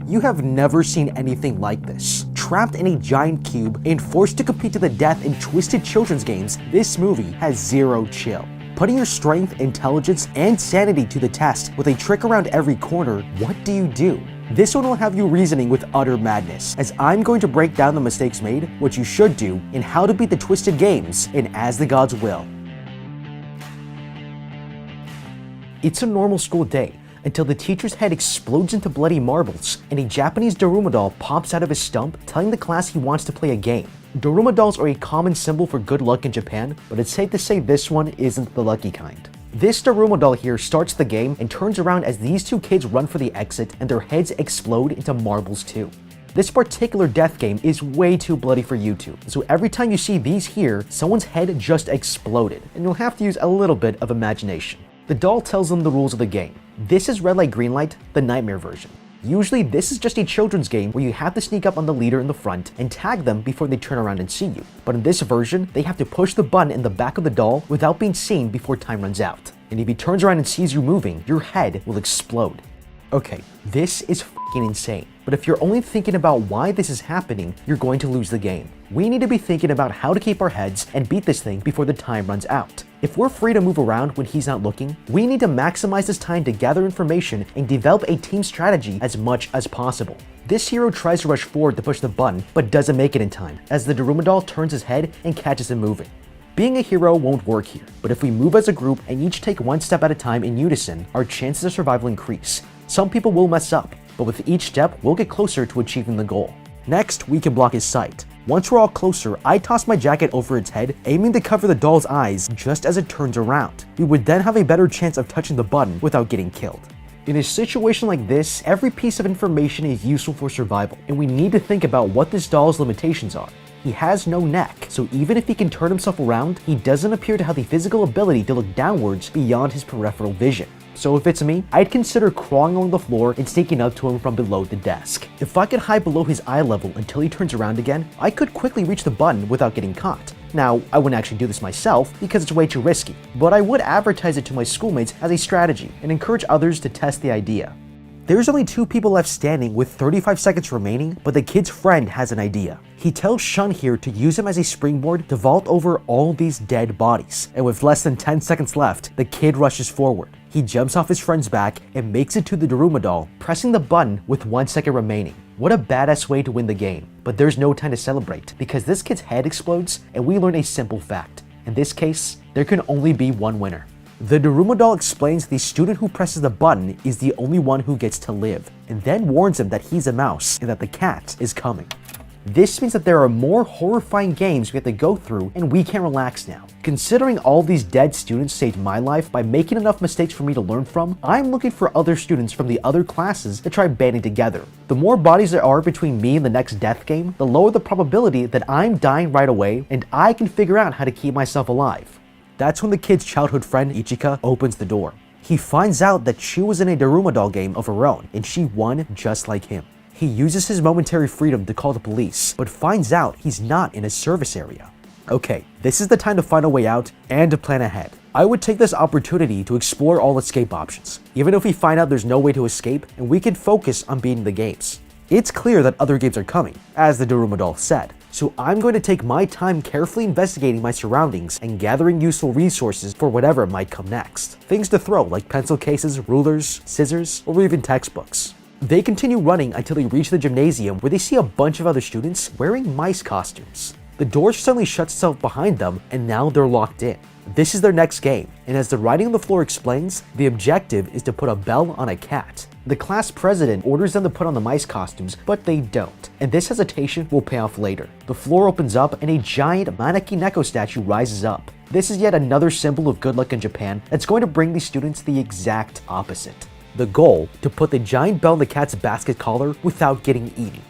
You have never seen anything like this. Trapped in a giant cube and forced to compete to the death in twisted children's games, this movie has zero chill. Putting your strength, intelligence, and sanity to the test with a trick around every corner, what do you do? This one will have you reasoning with utter madness, as I'm going to break down the mistakes made, what you should do, and how to beat the twisted games in As the Gods Will. It's a normal school day, until the teacher's head explodes into bloody marbles, and a Japanese Daruma doll pops out of his stump, telling the class he wants to play a game. Daruma dolls are a common symbol for good luck in Japan, but it's safe to say this one isn't the lucky kind. This Daruma doll here starts the game and turns around as these two kids run for the exit and their heads explode into marbles too. This particular death game is way too bloody for YouTube, so every time you see these here, someone's head just exploded, and you'll have to use a little bit of imagination. The doll tells them the rules of the game. This is red light, green light, the nightmare version. Usually this is just a children's game where you have to sneak up on the leader in the front and tag them before they turn around and see you. But in this version, they have to push the button in the back of the doll without being seen before time runs out. And if he turns around and sees you moving, your head will explode. Okay, this is f***ing insane. But if you're only thinking about why this is happening, you're going to lose the game. We need to be thinking about how to keep our heads and beat this thing before the time runs out. If we're free to move around when he's not looking, we need to maximize this time to gather information and develop a team strategy as much as possible. This hero tries to rush forward to push the button, but doesn't make it in time, as the Daruma doll turns his head and catches him moving. Being a hero won't work here, but if we move as a group and each take one step at a time in unison, our chances of survival increase. Some people will mess up, but with each step, we'll get closer to achieving the goal. Next, we can block his sight. Once we're all closer, I toss my jacket over its head, aiming to cover the doll's eyes just as it turns around. We would then have a better chance of touching the button without getting killed. In a situation like this, every piece of information is useful for survival, and we need to think about what this doll's limitations are. He has no neck, so even if he can turn himself around, he doesn't appear to have the physical ability to look downwards beyond his peripheral vision. So if it's me, I'd consider crawling along the floor and sneaking up to him from below the desk. If I could hide below his eye level until he turns around again, I could quickly reach the button without getting caught. Now, I wouldn't actually do this myself because it's way too risky, but I would advertise it to my schoolmates as a strategy and encourage others to test the idea. There's only 2 people left standing with 35 seconds remaining, but the kid's friend has an idea. He tells Shun here to use him as a springboard to vault over all these dead bodies, and with less than 10 seconds left, the kid rushes forward. He jumps off his friend's back and makes it to the Daruma doll, pressing the button with 1 second remaining. What a badass way to win the game, but there's no time to celebrate because this kid's head explodes and we learn a simple fact. In this case, there can only be one winner. The Daruma doll explains the student who presses the button is the only one who gets to live, and then warns him that he's a mouse and that the cat is coming. This means that there are more horrifying games we have to go through and we can't relax now. Considering all these dead students saved my life by making enough mistakes for me to learn from, I'm looking for other students from the other classes to try banding together. The more bodies there are between me and the next death game, the lower the probability that I'm dying right away and I can figure out how to keep myself alive. That's when the kid's childhood friend Ichika opens the door. He finds out that she was in a Daruma doll game of her own and she won just like him. He uses his momentary freedom to call the police, but finds out he's not in his service area. Okay, this is the time to find a way out and to plan ahead. I would take this opportunity to explore all escape options, even if we find out there's no way to escape and we can focus on beating the games. It's clear that other games are coming, as the Daruma doll said, so I'm going to take my time carefully investigating my surroundings and gathering useful resources for whatever might come next. Things to throw like pencil cases, rulers, scissors, or even textbooks. They continue running until they reach the gymnasium where they see a bunch of other students wearing mice costumes. The door suddenly shuts itself behind them and now they're locked in. This is their next game, and as the writing on the floor explains, the objective is to put a bell on a cat. The class president orders them to put on the mice costumes, but they don't, and this hesitation will pay off later. The floor opens up and a giant Maneki Neko statue rises up. This is yet another symbol of good luck in Japan that's going to bring these students the exact opposite. The goal, to put the giant bell in the cat's basket collar without getting eaten.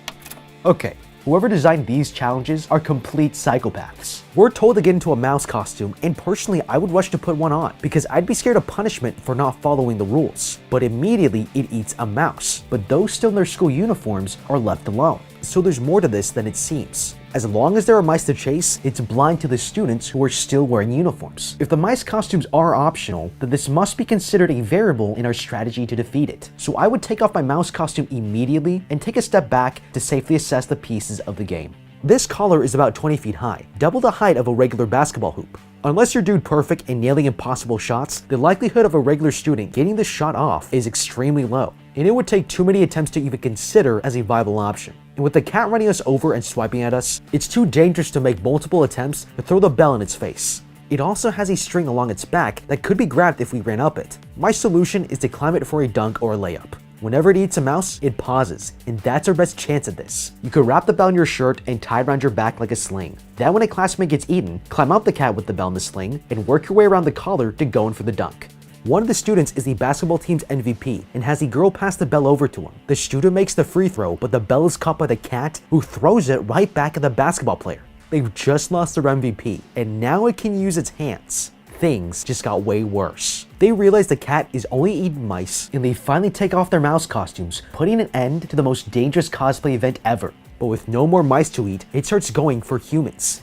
Okay, whoever designed these challenges are complete psychopaths. We're told to get into a mouse costume, and personally I would rush to put one on because I'd be scared of punishment for not following the rules. But immediately it eats a mouse, but those still in their school uniforms are left alone. So there's more to this than it seems. As long as there are mice to chase, it's blind to the students who are still wearing uniforms. If the mice costumes are optional, then this must be considered a variable in our strategy to defeat it. So I would take off my mouse costume immediately and take a step back to safely assess the pieces of the game. This collar is about 20 feet high, double the height of a regular basketball hoop. Unless you're dude perfect and nailing impossible shots, the likelihood of a regular student getting this shot off is extremely low, and it would take too many attempts to even consider as a viable option. And with the cat running us over and swiping at us, it's too dangerous to make multiple attempts to throw the bell in its face. It also has a string along its back that could be grabbed if we ran up it. My solution is to climb it for a dunk or a layup. Whenever it eats a mouse, it pauses, and that's our best chance at this. You could wrap the bell in your shirt and tie it around your back like a sling. Then when a classmate gets eaten, climb up the cat with the bell in the sling, and work your way around the collar to go in for the dunk. One of the students is the basketball team's MVP and has the girl pass the bell over to him. The student makes the free throw, but the bell is caught by the cat, who throws it right back at the basketball player. They've just lost their MVP, and now it can use its hands. Things just got way worse. They realize the cat is only eating mice, and they finally take off their mouse costumes, putting an end to the most dangerous cosplay event ever. But with no more mice to eat, it starts going for humans.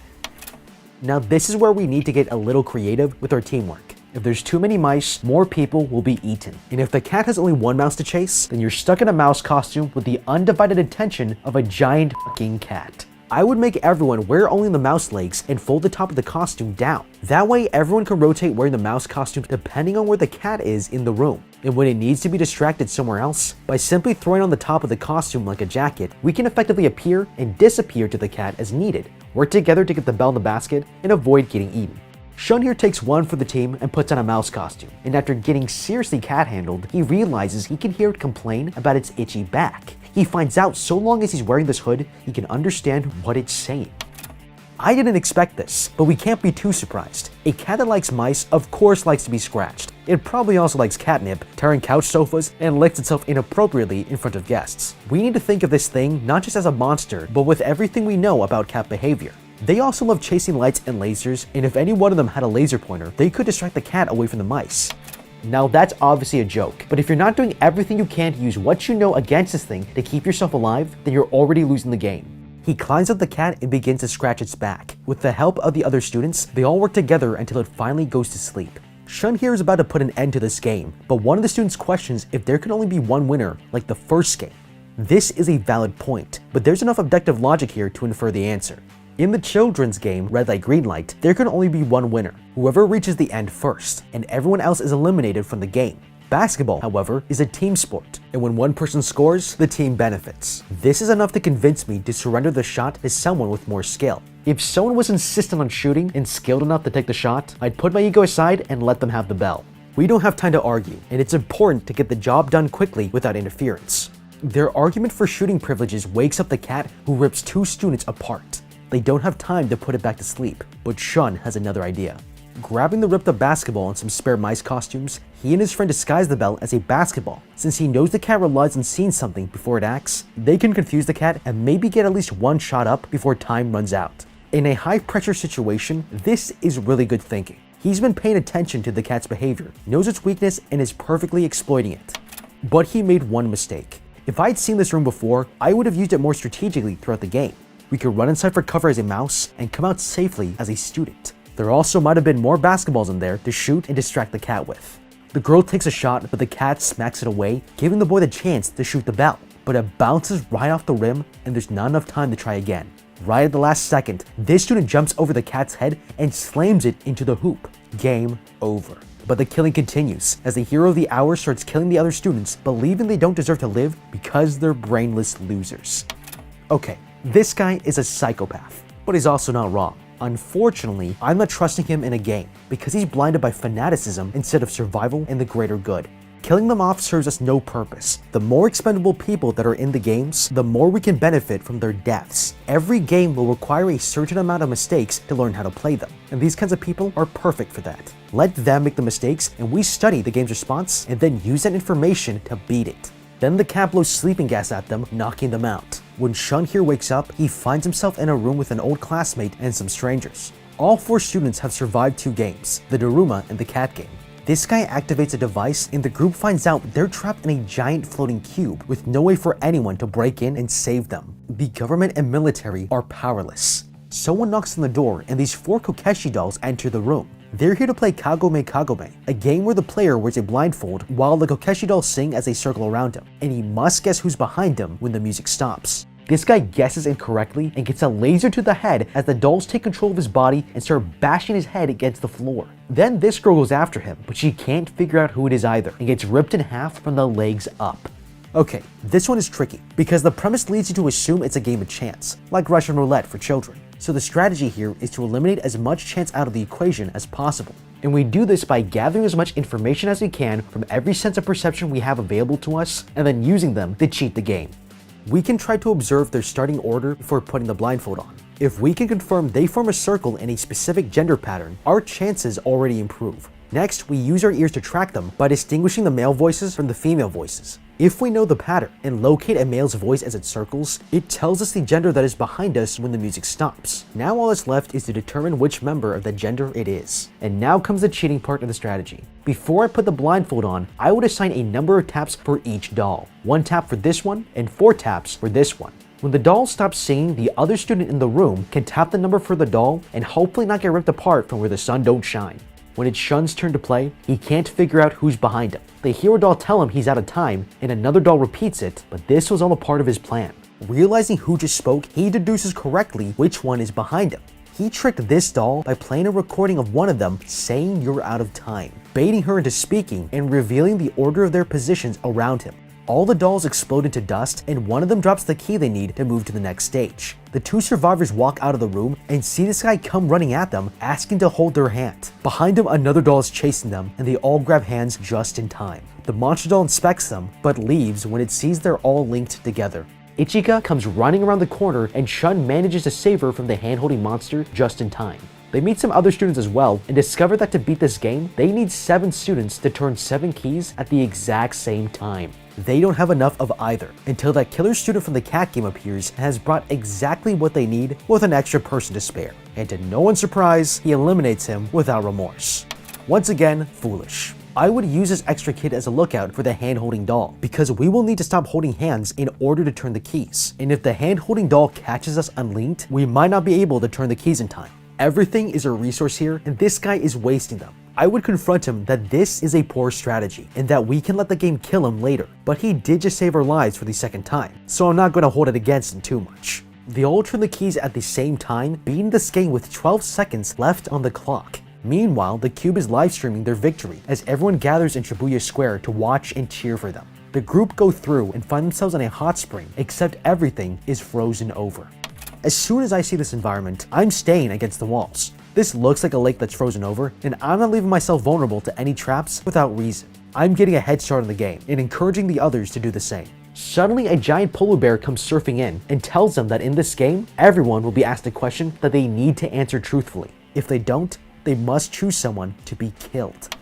Now this is where we need to get a little creative with our teamwork. If there's too many mice, more people will be eaten. And if the cat has only one mouse to chase, then you're stuck in a mouse costume with the undivided attention of a giant fucking cat. I would make everyone wear only the mouse legs and fold the top of the costume down. That way everyone can rotate wearing the mouse costume depending on where the cat is in the room. And when it needs to be distracted somewhere else, by simply throwing on the top of the costume like a jacket, we can effectively appear and disappear to the cat as needed. Work together to get the bell in the basket and avoid getting eaten. Shun here takes one for the team and puts on a mouse costume, and after getting seriously cat-handled, he realizes he can hear it complain about its itchy back. He finds out so long as he's wearing this hood, he can understand what it's saying. I didn't expect this, but we can't be too surprised. A cat that likes mice of course likes to be scratched. It probably also likes catnip, tearing couch sofas, and licks itself inappropriately in front of guests. We need to think of this thing not just as a monster, but with everything we know about cat behavior. They also love chasing lights and lasers, and if any one of them had a laser pointer, they could distract the cat away from the mice. Now that's obviously a joke, but if you're not doing everything you can to use what you know against this thing to keep yourself alive, then you're already losing the game. He climbs up the cat and begins to scratch its back. With the help of the other students, they all work together until it finally goes to sleep. Shun here is about to put an end to this game, but one of the students questions if there can only be one winner, like the first game. This is a valid point, but there's enough objective logic here to infer the answer. In the children's game, Red Light Green Light, there can only be one winner, whoever reaches the end first, and everyone else is eliminated from the game. Basketball, however, is a team sport, and when one person scores, the team benefits. This is enough to convince me to surrender the shot to someone with more skill. If someone was insistent on shooting and skilled enough to take the shot, I'd put my ego aside and let them have the bell. We don't have time to argue, and it's important to get the job done quickly without interference. Their argument for shooting privileges wakes up the cat, who rips two students apart. They don't have time to put it back to sleep, but Shun has another idea. Grabbing the ripped up basketball and some spare mice costumes, he and his friend disguise the bell as a basketball. Since he knows the cat relies on seeing something before it acts, they can confuse the cat and maybe get at least one shot up before time runs out. In a high pressure situation, this is really good thinking. He's been paying attention to the cat's behavior, knows its weakness, and is perfectly exploiting it. But he made one mistake. If I'd seen this room before, I would have used it more strategically throughout the game. We could run inside for cover as a mouse and come out safely as a student. There also might have been more basketballs in there to shoot and distract the cat with. The girl takes a shot, but the cat smacks it away, giving the boy the chance to shoot the bell. But it bounces right off the rim, and there's not enough time to try again. Right at the last second, this student jumps over the cat's head and slams it into the hoop. Game over. But the killing continues, as the hero of the hour starts killing the other students, believing they don't deserve to live because they're brainless losers. Okay. This guy is a psychopath, but he's also not wrong. Unfortunately, I'm not trusting him in a game because he's blinded by fanaticism instead of survival and the greater good. Killing them off serves us no purpose. The more expendable people that are in the games, the more we can benefit from their deaths. Every game will require a certain amount of mistakes to learn how to play them, and these kinds of people are perfect for that. Let them make the mistakes, and we study the game's response and then use that information to beat it. Then the cat blows sleeping gas at them, knocking them out. When Shun here wakes up, he finds himself in a room with an old classmate and some strangers. All four students have survived 2 games, the Daruma and the cat game. This guy activates a device and the group finds out they're trapped in a giant floating cube with no way for anyone to break in and save them. The government and military are powerless. Someone knocks on the door and these 4 Kokeshi dolls enter the room. They're here to play Kagome Kagome, a game where the player wears a blindfold while the Kokeshi dolls sing as they circle around him, and he must guess who's behind him when the music stops. This guy guesses incorrectly and gets a laser to the head as the dolls take control of his body and start bashing his head against the floor. Then this girl goes after him, but she can't figure out who it is either and gets ripped in half from the legs up. Okay, this one is tricky because the premise leads you to assume it's a game of chance, like Russian roulette for children. So the strategy here is to eliminate as much chance out of the equation as possible. And we do this by gathering as much information as we can from every sense of perception we have available to us and then using them to cheat the game. We can try to observe their starting order before putting the blindfold on. If we can confirm they form a circle in a specific gender pattern, our chances already improve. Next, we use our ears to track them by distinguishing the male voices from the female voices. If we know the pattern and locate a male's voice as it circles, it tells us the gender that is behind us when the music stops. Now all that's left is to determine which member of the gender it is. And now comes the cheating part of the strategy. Before I put the blindfold on, I would assign a number of taps for each doll. 1 tap for this one and 4 taps for this one. When the doll stops singing, the other student in the room can tap the number for the doll and hopefully not get ripped apart from where the sun don't shine. When it's Shun's turn to play, he can't figure out who's behind him. They hear a doll tell him he's out of time, and another doll repeats it, but this was all a part of his plan. Realizing who just spoke, he deduces correctly which one is behind him. He tricked this doll by playing a recording of one of them saying you're out of time, baiting her into speaking and revealing the order of their positions around him. All the dolls explode into dust and one of them drops the key they need to move to the next stage. The 2 survivors walk out of the room and see this guy come running at them, asking to hold their hand. Behind him, another doll is chasing them and they all grab hands just in time. The monster doll inspects them, but leaves when it sees they're all linked together. Ichika comes running around the corner and Shun manages to save her from the hand-holding monster just in time. They meet some other students as well and discover that to beat this game, they need 7 students to turn 7 keys at the exact same time. They don't have enough of either until that killer student from the cat game appears and has brought exactly what they need with an extra person to spare. And to no one's surprise, he eliminates him without remorse. Once again, foolish. I would use this extra kid as a lookout for the hand-holding doll, because we will need to stop holding hands in order to turn the keys. And if the hand-holding doll catches us unlinked, we might not be able to turn the keys in time. Everything is a resource here, and this guy is wasting them. I would confront him that this is a poor strategy, and that we can let the game kill him later. But he did just save our lives for the second time, so I'm not going to hold it against him too much. They all turn the keys at the same time, beating this game with 12 seconds left on the clock. Meanwhile, the cube is live streaming their victory as everyone gathers in Shibuya Square to watch and cheer for them. The group go through and find themselves in a hot spring, except everything is frozen over. As soon as I see this environment, I'm staying against the walls. This looks like a lake that's frozen over, and I'm not leaving myself vulnerable to any traps without reason. I'm getting a head start on the game and encouraging the others to do the same. Suddenly, a giant polar bear comes surfing in and tells them that in this game, everyone will be asked a question that they need to answer truthfully. If they don't, they must choose someone to be killed.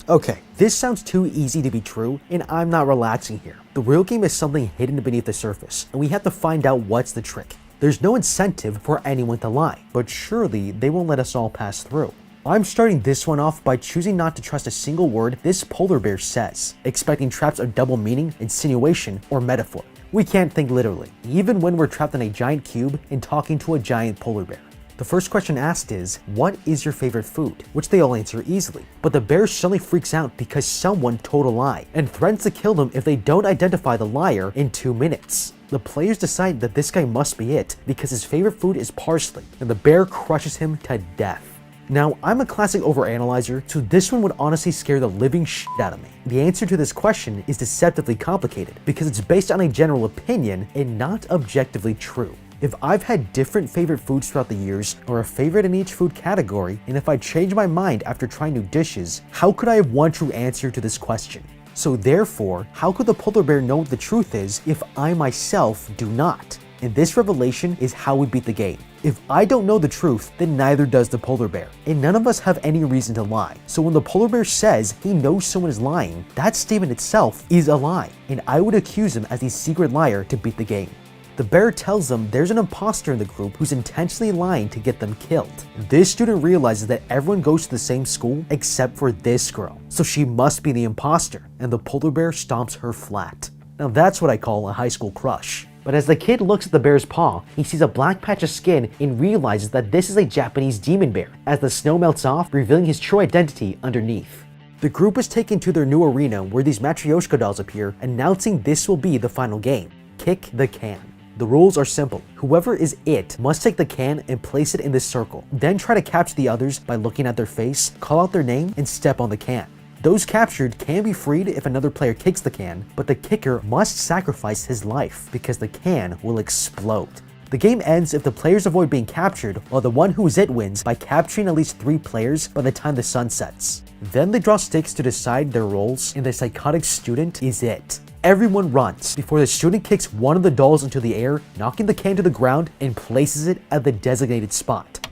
Okay, this sounds too easy to be true, and I'm not relaxing here. The real game is something hidden beneath the surface, and we have to find out what's the trick. There's no incentive for anyone to lie, but surely they won't let us all pass through. I'm starting this one off by choosing not to trust a single word this polar bear says, expecting traps of double meaning, insinuation, or metaphor. We can't think literally, even when we're trapped in a giant cube and talking to a giant polar bear. The first question asked is, what is your favorite food? Which they all answer easily. But the bear suddenly freaks out because someone told a lie and threatens to kill them if they don't identify the liar in 2 minutes. The players decide that this guy must be it because his favorite food is parsley, and the bear crushes him to death. Now, I'm a classic overanalyzer, so this one would honestly scare the living shit out of me. The answer to this question is deceptively complicated because it's based on a general opinion and not objectively true. If I've had different favorite foods throughout the years, or a favorite in each food category, and if I change my mind after trying new dishes, how could I have one true answer to this question? So therefore, how could the polar bear know what the truth is if I myself do not? And this revelation is how we beat the game. If I don't know the truth, then neither does the polar bear. And none of us have any reason to lie. So when the polar bear says he knows someone is lying, that statement itself is a lie. And I would accuse him as the secret liar to beat the game. The bear tells them there's an imposter in the group who's intentionally lying to get them killed. This student realizes that everyone goes to the same school except for this girl, so she must be the imposter, and the polar bear stomps her flat. Now that's what I call a high school crush. But as the kid looks at the bear's paw, he sees a black patch of skin and realizes that this is a Japanese demon bear, as the snow melts off, revealing his true identity underneath. The group is taken to their new arena where these Matryoshka dolls appear, announcing this will be the final game: Kick the Can. The rules are simple. Whoever is it must take the can and place it in this circle, then try to capture the others by looking at their face, call out their name, and step on the can. Those captured can be freed if another player kicks the can, but the kicker must sacrifice his life because the can will explode. The game ends if the players avoid being captured, while the one who is it wins by capturing at least 3 players by the time the sun sets. Then they draw sticks to decide their roles, and the psychotic student is it. Everyone runs before the student kicks one of the dolls into the air, knocking the can to the ground and places it at the designated spot.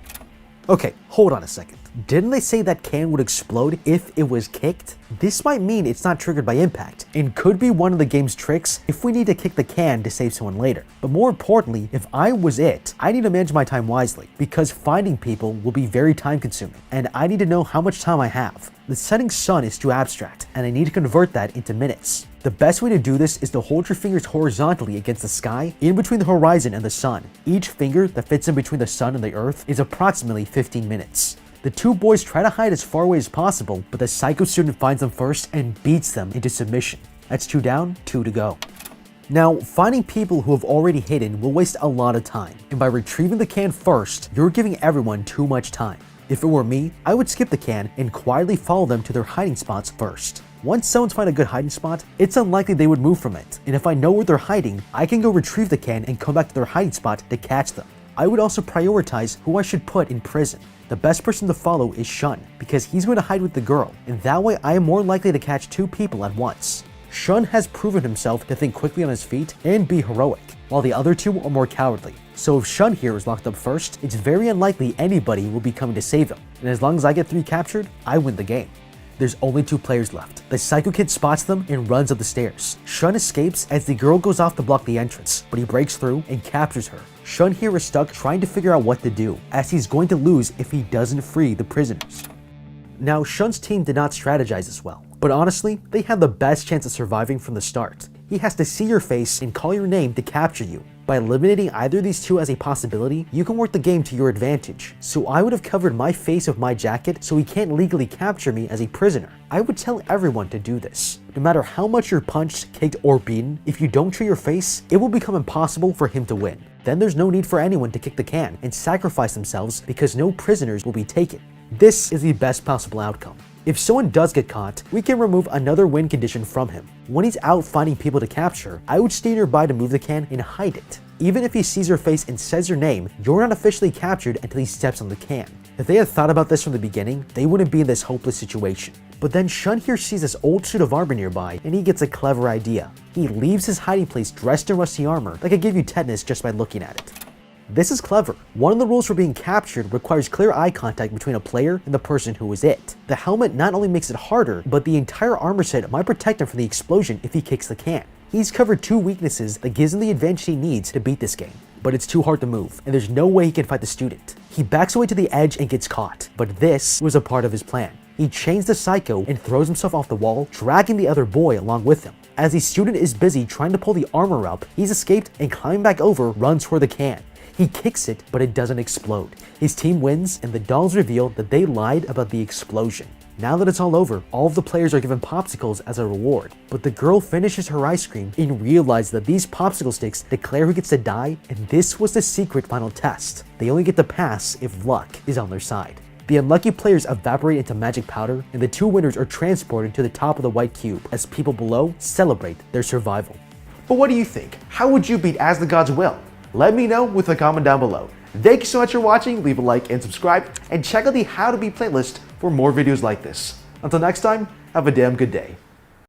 Okay, hold on a second. Didn't they say that can would explode if it was kicked? This might mean it's not triggered by impact, and could be one of the game's tricks if we need to kick the can to save someone later. But more importantly, if I was it, I need to manage my time wisely, because finding people will be very time consuming, and I need to know how much time I have. The setting sun is too abstract, and I need to convert that into minutes. The best way to do this is to hold your fingers horizontally against the sky, in between the horizon and the sun. Each finger that fits in between the sun and the earth is approximately 15 minutes. The 2 boys try to hide as far away as possible, but the psycho student finds them first and beats them into submission. That's 2 down, 2 to go. Now, finding people who have already hidden will waste a lot of time, and by retrieving the can first, you're giving everyone too much time. If it were me, I would skip the can and quietly follow them to their hiding spots first. Once someone's find a good hiding spot, it's unlikely they would move from it, and if I know where they're hiding, I can go retrieve the can and come back to their hiding spot to catch them. I would also prioritize who I should put in prison. The best person to follow is Shun, because he's going to hide with the girl, and that way I am more likely to catch 2 people at once. Shun has proven himself to think quickly on his feet and be heroic, while the other 2 are more cowardly. So if Shun here is locked up first, it's very unlikely anybody will be coming to save him, and as long as I get 3 captured, I win the game. There's only 2 players left. The psycho kid spots them and runs up the stairs. Shun escapes as the girl goes off to block the entrance, but he breaks through and captures her. Shun here is stuck trying to figure out what to do, as he's going to lose if he doesn't free the prisoners. Now, Shun's team did not strategize as well, but honestly, they had the best chance of surviving from the start. He has to see your face and call your name to capture you. By eliminating either of these 2 as a possibility, you can work the game to your advantage. So I would have covered my face with my jacket so he can't legally capture me as a prisoner. I would tell everyone to do this. No matter how much you're punched, kicked, or beaten, if you don't show your face, it will become impossible for him to win. Then there's no need for anyone to kick the can and sacrifice themselves because no prisoners will be taken. This is the best possible outcome. If someone does get caught, we can remove another win condition from him. When he's out finding people to capture, I would stay nearby to move the can and hide it. Even if he sees your face and says your name, you're not officially captured until he steps on the can. If they had thought about this from the beginning, they wouldn't be in this hopeless situation. But then Shun here sees this old suit of armor nearby, and he gets a clever idea. He leaves his hiding place dressed in rusty armor that could give you tetanus just by looking at it. This is clever. One of the rules for being captured requires clear eye contact between a player and the person who is it. The helmet not only makes it harder, but the entire armor set might protect him from the explosion if he kicks the can. He's covered 2 weaknesses that gives him the advantage he needs to beat this game. But it's too hard to move, and there's no way he can fight the student. He backs away to the edge and gets caught, but this was a part of his plan. He chains the psycho and throws himself off the wall, dragging the other boy along with him. As the student is busy trying to pull the armor up, he's escaped and climbing back over runs for the can. He kicks it, but it doesn't explode. His team wins, and the dolls reveal that they lied about the explosion. Now that it's all over, all of the players are given popsicles as a reward. But the girl finishes her ice cream and realizes that these popsicle sticks declare who gets to die, and this was the secret final test. They only get to pass if luck is on their side. The unlucky players evaporate into magic powder, and the 2 winners are transported to the top of the white cube as people below celebrate their survival. But what do you think? How would you beat As the Gods Will? Let me know with a comment down below. Thank you so much for watching, leave a like and subscribe, and check out the How to Beat playlist for more videos like this. Until next time, have a damn good day.